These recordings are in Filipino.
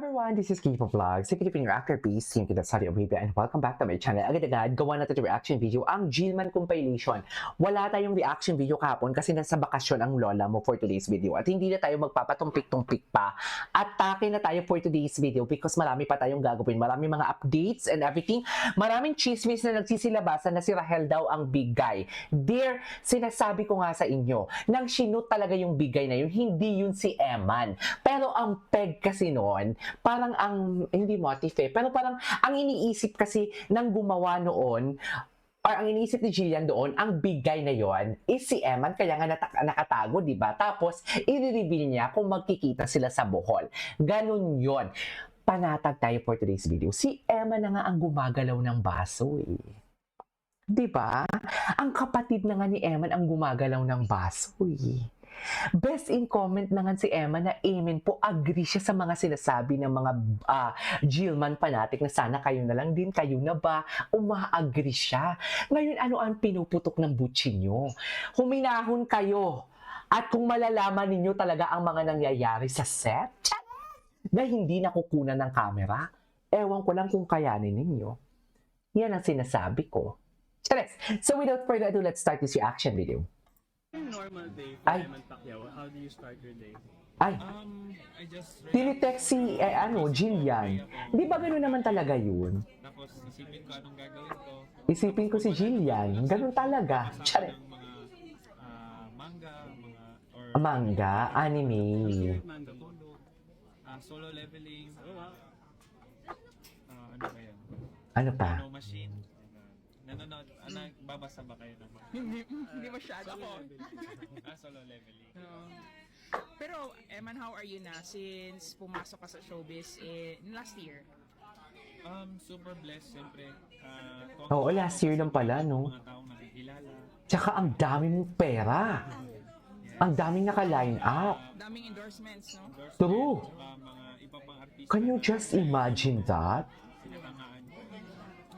everyone, this is Kipo Vlogs. Sige din yung actor piece, yung kita sa Arabia, and welcome back to my channel. Agad-agad, gawa natin yung reaction video, ang Jillman compilation. Wala tayong reaction video kahapon kasi nasa bakasyon ang lola mo for today's video. At hindi na tayo magpapatumpik-tumpik pa. Atake na tayo for today's video because marami pa tayong gagawin. Marami mga updates and everything. Maraming chismis na nagsisilabasan na si Rahel daw ang big guy. Dear, sinasabi ko nga sa inyo, nang sinut talaga yung big guy na yun, hindi yun si Eman. Pero ang peg kasi noon, parang ang, hindi motif pero parang ang iniisip kasi ng gumawa noon, or ang iniisip ni Jillian doon, ang big guy na yon is si Eman, kaya nga nakatago, di ba? Tapos, i-reveal niya kung magkikita sila sa Bohol. Ganun yon. Panatag tayo for today's video. Si Eman na nga ang gumagalaw ng baso eh. Di ba? Ang kapatid na nga ni Eman ang gumagalaw ng baso eh. Best in comment na nga si Emma na amen po, agree siya sa mga sinasabi ng mga Jillman fanatic na sana kayo na lang din, kayo na ba? Uma-agree siya. Ngayon, ano ang pinuputok ng butsi nyo? Huminahon kayo. At kung malalaman ninyo talaga ang mga nangyayari sa set, na hindi nakukunan ng camera, ewan ko lang kung kayanin ninyo. Yan ang sinasabi ko. Chares! So without further ado, let's start this reaction video. Normal day for Eman Pacquiao. How do you start your day? Ay, I just tinitext si, Jillian. Di ba gano'n naman talaga yun? Tapos isipin ko anong gagawin ko. Isipin ko si Jillian. Gano'n talaga. Tsare. Mga manga, Manga, anime. manga tulog, solo leveling, ano ba yan? Ano pa? No machine. Nanonood, babasa ba kayo ng mga? Hindi masyado. Solo leveling. Pero, Eman, how are you na since pumasok ka sa showbiz last year? Super blessed, siyempre. Oo, last year lang pala, no? Mga taong nakikilala. Tsaka ang dami mong pera. Ang daming naka-line up. Daming endorsements, no? True. Tsaka mga iba pang artista. Can you just imagine that? Sinahangaan.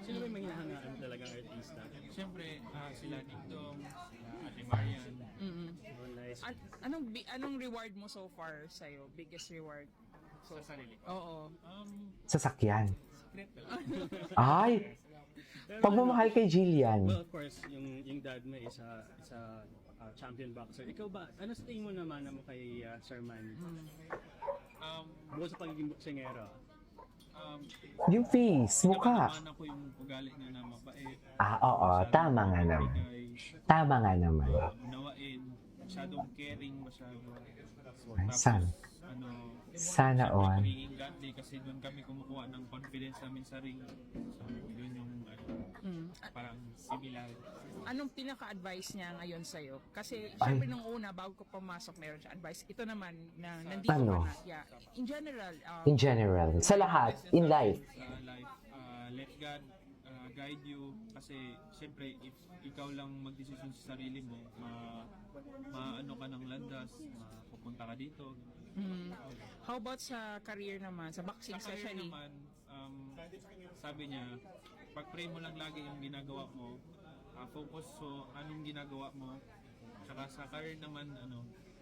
Sino ba yung mga hinahangaan talagang artista? Siyempre, sila Dingdong, sila Ate Marian. Mm-hmm. Oh, nice. Anong reward mo so far sa'yo? Biggest reward? Sa sarili. Oo. Sasakyan. Secret. Ay, pagmamahal kay Jillian. Well, of course, yung dad mo is a champion boxer. Ikaw ba, ano sa tingin mo naman mo kay Sir Manny? Bukod sa pagiging boksingero. Yung face, mukha. Naman ako yung ugali niya na mabait. Oo, tama nga naman. Bigay, Tama nga naman. unawain, masyadong caring, masyadong. Sana. Sana all. Pagiging godly kasi doon kami kumukuha ng confidence namin sa ring. So, yun yung parang similar. Anong pinaka-advice niya ngayon sa'yo? Kasi, syempre nung una, bago ko pumasok, meron siya advice. Ito naman, na nandito Ano? ka na. Yeah. In general, In general, sa lahat, in life. Sa life, let God guide you. Kasi, siyempre, if ikaw lang magdesisyon sa sarili mo, maano ka ng landas, mapupunta ka dito. How about sa career naman, sa boxing Sa career especially? naman, sabi niya, pag-pray mo lang lagi yung ginagawa mo, focus so anong ginagawa mo, tsaka sa career naman,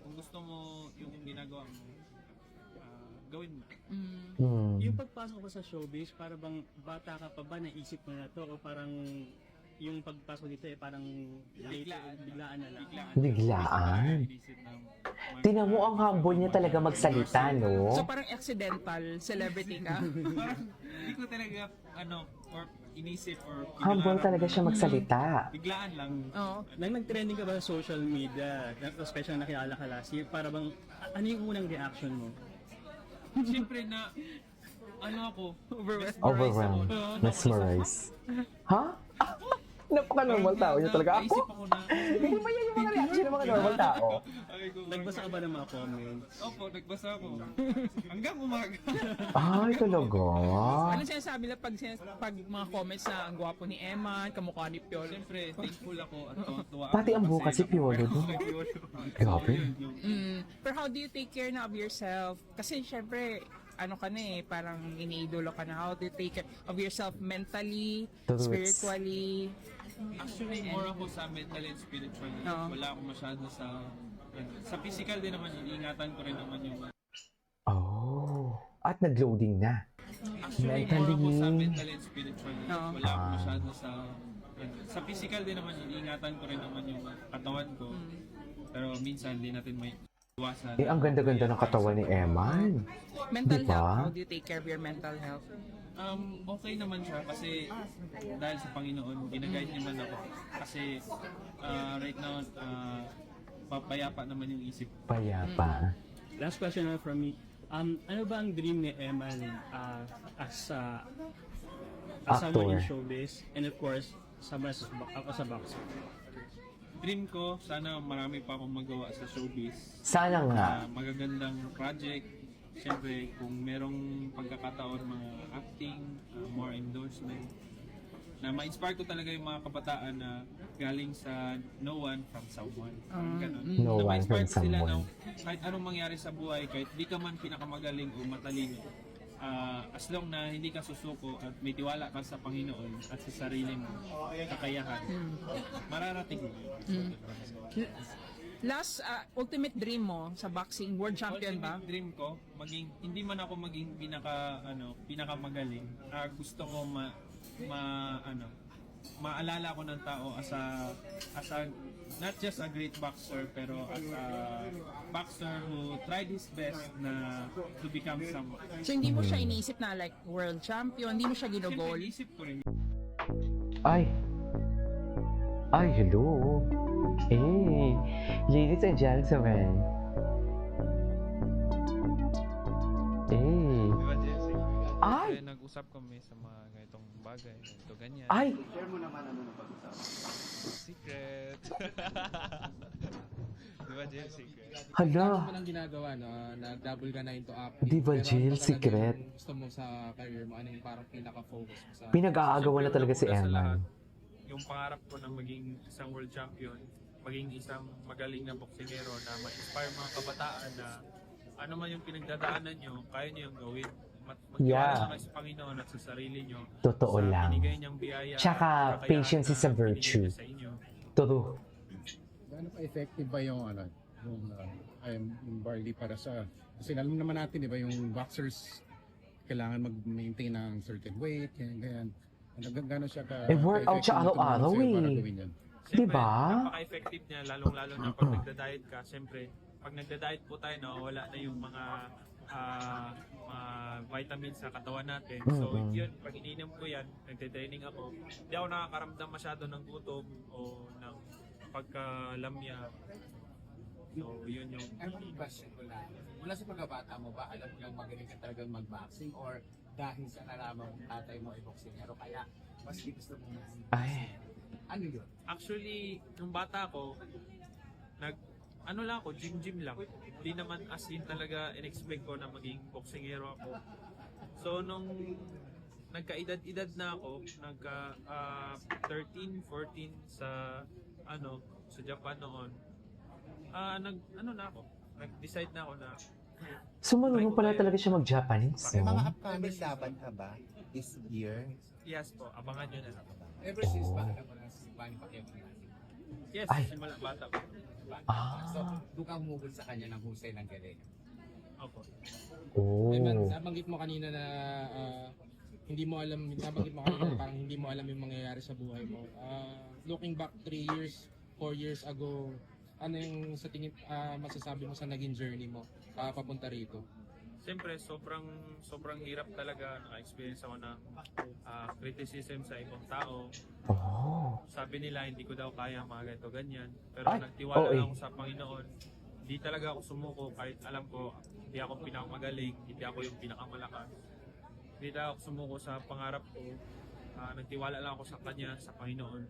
kung gusto mo yung ginagawa mo, gawin mo. Yung pagpasok ko sa showbiz, para bang bata ka pa ba, naisip mo na to? O parang yung pagpasok dito parang biglaan na lang? Biglaan. Inisip ng Tinan mo ang humble niya talaga magsalita, no? So parang accidental celebrity ka? parang hindi ko talaga, or inisip or Humble talaga siya magsalita. biglaan lang. Oo. Nang nag-trending ka ba sa social media, especially nakilala ka last year, para bang, ano yung unang reaction mo? Siyempre na, ako, Overwhelmed. Mesmerized. Ha? Napaka-normal tao niya talaga. Ako? Naisip ako na, Hindi ba yan yung mga reaction ng mga normal tao? Nagbasa ka ba ng mga comments? Opo, nagbasa ako. Hanggang umaga. Ay, talaga? Ano sinasabi nila pag mga comments na ang gwapo ni Eman, kamukha ni Piolo? Siyempre, thankful ako at tuwa Pati ang buka si Piolo doon. Grabe. Pero how do you take care na of yourself? Kasi syempre, parang iniidolo ka na. How do you take care of yourself mentally, True. spiritually? Actually, more ako sa mental and spiritual. Oo. Wala ako masyado sa physical din naman, iniingatan ko rin naman yung Oh. At nag-loading na. Actually, more ako sa mental and spiritual. Oo. Wala ako masyado sa physical din naman, iniingatan ko rin naman yung katawan ko. Pero minsan, hindi natin may iwasan. Ang ganda-ganda ng katawan ni Eman. Mental Diba? health, how do you take care of your mental health? Okay naman siya kasi dahil sa Panginoon, ginaguide niya man ako. Kasi right now, papayapa naman yung isip ko. Payapa. Last question na from me. Ano ba ang dream ni Eman as someone in Actor. showbiz and of course ako sa boxer? Dream ko, sana marami pa akong magawa sa showbiz. Sana nga. Magagandang project. Siyempre, kung merong pagkakataon, mga acting, more endorsement. Na ma-inspire ko talaga yung mga kabataan na galing sa no one from someone. Ganun. No Na one ma-inspire from ko sila na someone. kahit anong mangyari sa buhay, kahit di ka man pinakamagaling o matalino, as long na hindi ka susuko at may tiwala ka sa Panginoon at sa sarili mo, kakayahan, mararating mo. Last, ultimate dream mo sa boxing, world champion ba? Ultimate dream ko, hindi man ako maging pinakamagaling. Gusto ko maalala ko ng tao as a not just a great boxer pero as a boxer who tried his best na to become someone. So hindi mo siya iniisip na like world champion, hindi mo siya Siyempre, ginogol? isip ko rin. Ay, hello. Hey, ladies and gentlemen. Hey. Diba, Jesse? Ay! Kaya nag-usap kami sa mga ganitong bagay, ganito, ganyan. Ay! Share mo naman ano na pag-usap. Secret! Diba, Jesse? Secret. Hala! Ano mo nang ginagawa, no? Nag-double ka na into acting. Di ba, Pero Jill? ano talaga Secret? yung gusto mo sa career mo? Ano yung parang pinaka-focus mo sa... Pinag-aagawan na Siyempre, talaga si una sa lahat, Eman. yung pangarap ko na maging isang world champion, maging isang magaling na boksingero na ma-inspire mga kabataan na ano man yung pinagdadaanan nyo, kaya nyo yung gawin. Magtiwala Yeah. na kayo sa Panginoon at sa sarili nyo. Totoo sa lang. binigay niyang biyaya. Tsaka, at kakayahan patience is a na virtue. binigay niya sa inyo. True. Gaano pa effective ba yung yung barley para sa kasi alam naman natin di ba yung boxers kailangan mag-maintain ng certain weight ganyan. Gaano siya ka workout siya effective na araw-araw tumulong sa'yo para eh. gawin yan? Siyempre, Diba? napaka-effective niya, lalong-lalo na pag nagda-diet ka. Siyempre, pag nagda-diet po tayo, nawawala na yung mga vitamins sa katawan natin. So, yun, pag ininom ko yan, nagte-training ako, hindi ako nakakaramdam masyado ng gutom o ng pagkalamya. So, yun yung... Ano yung question ko lang? Mula sa pagkabata mo ba, alam mo lang magaling ka talagang mag-boxing or dahil sa nalaman mong tatay mo ay boksingero kaya mas gusto mo Ay. ano yun? Actually, nung bata ako, ano lang ako, gym lang. Hindi naman as in talaga in-expect ko na maging boksingero ako. So, nung nagka-edad-edad na ako, nagka 13, 14 sa Japan noon. Nag-decide na ako na So, marunong pala talaga siya mag-Japanese, May mga no? upcoming laban ka ba this year? yes po, abangan nyo na. Ever since ba alam mo na si Manny Pacquiao natin? Yes, Ay. simula bata po. So, doon kang humugol sa kanya ng husay ng galing. Opo. Oh. Nabanggit mo kanina na hindi mo alam, nabanggit mo kanina parang hindi mo alam yung mangyayari sa buhay mo. Looking back 3 years, 4 years ago, ano yung sa tingin masasabi mo sa naging journey mo papunta rito? Siyempre, sobrang hirap talaga. Naka-experience ako ng criticism sa ibang tao. Oh. Sabi nila, hindi ko daw kaya mga ganito, ganyan. Pero Ay, nagtiwala oo lang ako sa Panginoon. Hindi talaga ako sumuko kahit alam ko hindi ako pinakamagaling, hindi ako yung pinakamalakas. Hindi talaga ako sumuko sa pangarap ko. Nagtiwala lang ako sa Kanya, sa Panginoon.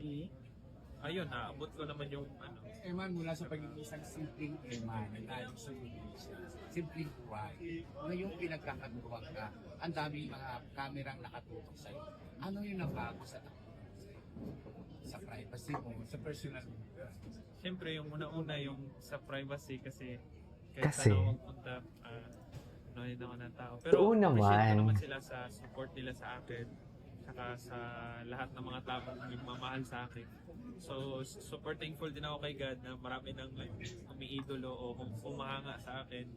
Ayun, naabot ko naman yung Eman, mula sa pagiging isang simpleng Eman, nagtayo sa Indonesia, simpleng buhay, ngayong pinagkakaguruan ka, ang daming mga kamerang nakatutok sa'yo. Ano yung nabago sa privacy mo, sa personal mo? Siyempre, yung una-una yung sa privacy kasi Kasi? saan ako magpunta, nood ako ng tao. Pero Oo appreciate ko naman. naman sila sa support nila sa akin, saka sa lahat ng mga tao na nagmamahal sa akin. So, super thankful din ako kay God na marami nang umiidolo o humahanga sa akin.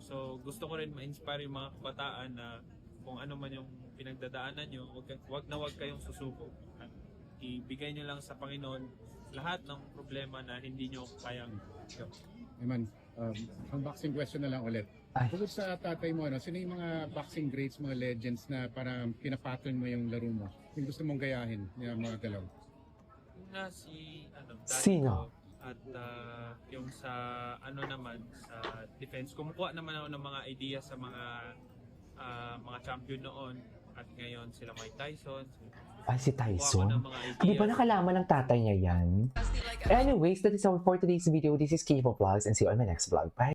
So gusto ko rin ma-inspire yung mga kabataan na kung ano man yung pinagdadaanan nyo, wag kayong susuko. At ibigay nyo lang sa Panginoon lahat ng problema na hindi nyo kayang. Naman, ang boxing question na lang ulit. Ay. Bukod sa tatay mo, ano, sino yung mga boxing greats, mga legends na parang pinapattern mo yung laro mo? Yung gusto mong gayahin, yung mga galaw. Una si daddy Sino? ko, at yung sa ano naman sa defense, kumukuha naman ako ng mga ideas sa mga champion noon at ngayon sila Mike Tyson. Ay, si Kuha ko Tyson. ng mga Di ba ideas. nakalaman ng tatay niya yan? Anyways, that is all for today's video. This is Kivo Vlogs and see you on my next vlog. Bye!